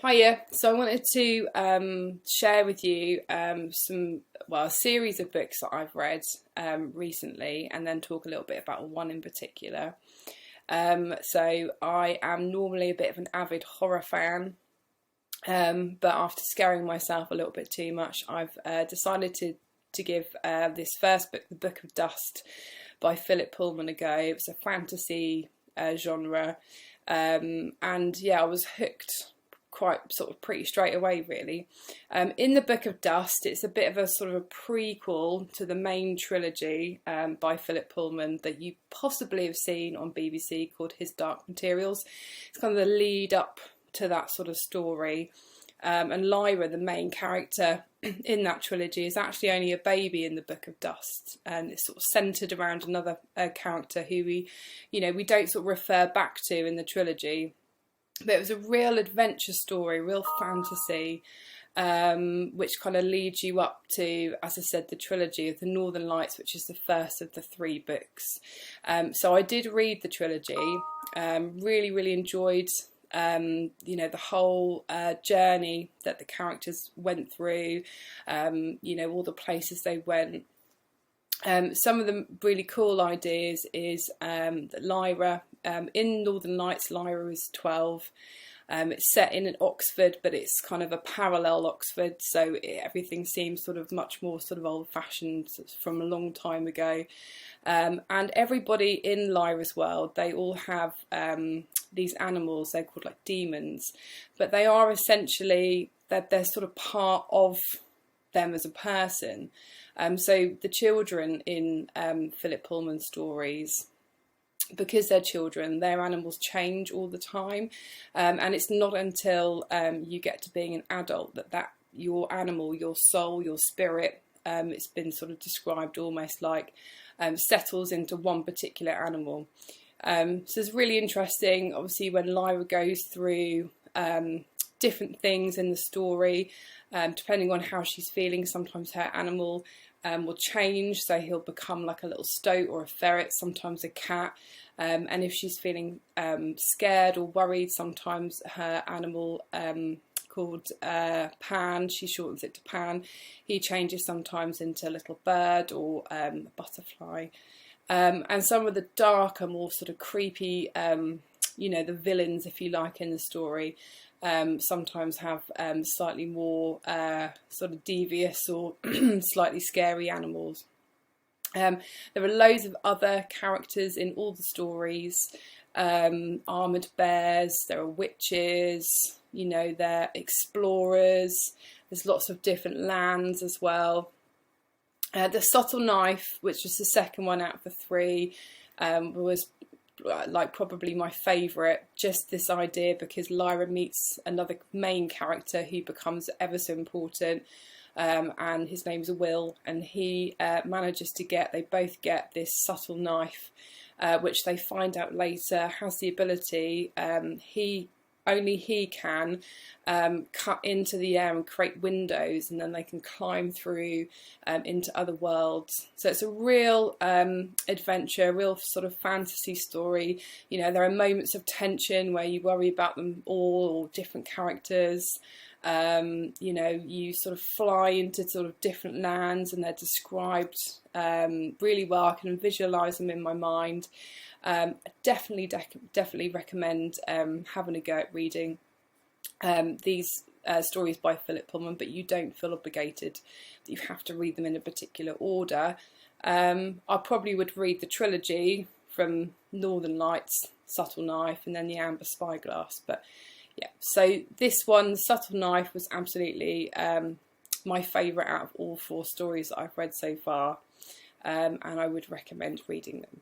Hiya. So I wanted to share with you a series of books that I've read recently, and then talk a little bit about one in particular. So I am normally a bit of an avid horror fan, but after scaring myself a little bit too much, I've decided to give this first book, The Book of Dust, by Philip Pullman, a go. It was a fantasy genre, and yeah, I was hooked quite sort of pretty straight away, really. In The Book of Dust, it's a bit of a sort of a prequel to the main trilogy by Philip Pullman that you possibly have seen on BBC, called His Dark Materials. It's kind of the lead up to that sort of story. And Lyra, the main character in that trilogy, is actually only a baby in The Book of Dust, and it's sort of centred around another character who we don't sort of refer back to in the trilogy. But it was a real adventure story, real fantasy, which kind of leads you up to, as I said, the trilogy of the Northern Lights, which is the first of the 3 books. So I did read the trilogy, really enjoyed the whole journey that the characters went through, all the places they went. Some of the really cool ideas is that Lyra, in Northern Lights, Lyra is 12. It's set in Oxford, but it's kind of a parallel Oxford, so everything seems sort of much more sort of old-fashioned, from a long time ago. And everybody in Lyra's world, they all have these animals. They're called like demons, but they are essentially they're sort of part of them as a person. So the children in Philip Pullman's stories, because they're children, their animals change all the time, and it's not until you get to being an adult that your animal, your soul, your spirit, it's been sort of described almost like settles into one particular animal. So it's really interesting, obviously, when Lyra goes through different things in the story, depending on how she's feeling. Sometimes her animal will change, so he'll become like a little stoat or a ferret, sometimes a cat. And if she's feeling scared or worried, sometimes her animal, called Pan, she shortens it to Pan, he changes sometimes into a little bird or a butterfly. And some of the darker, more sort of creepy, the villains, if you like, in the story, sometimes have slightly more sort of devious or slightly scary animals. There are loads of other characters in all the stories. Armoured bears, there are witches, they're explorers. There's lots of different lands as well. The Subtle Knife, which was the second one out of the 3, was like probably my favourite. Just this idea, because Lyra meets another main character who becomes ever so important, and his name's Will, and he manages to they both get this subtle knife, which they find out later has the ability, only he can cut into the air and create windows, and then they can climb through into other worlds. So it's a real adventure, a real sort of fantasy story. There are moments of tension where you worry about them all, or different characters. You sort of fly into sort of different lands, and they're described really well. I can visualise them in my mind. Definitely recommend having a go at reading these stories by Philip Pullman, but you don't feel obligated that you have to read them in a particular order. I probably would read the trilogy from Northern Lights, Subtle Knife, and then The Amber Spyglass. But yeah, so this one, Subtle Knife, was absolutely my favourite out of all 4 stories that I've read so far, and I would recommend reading them.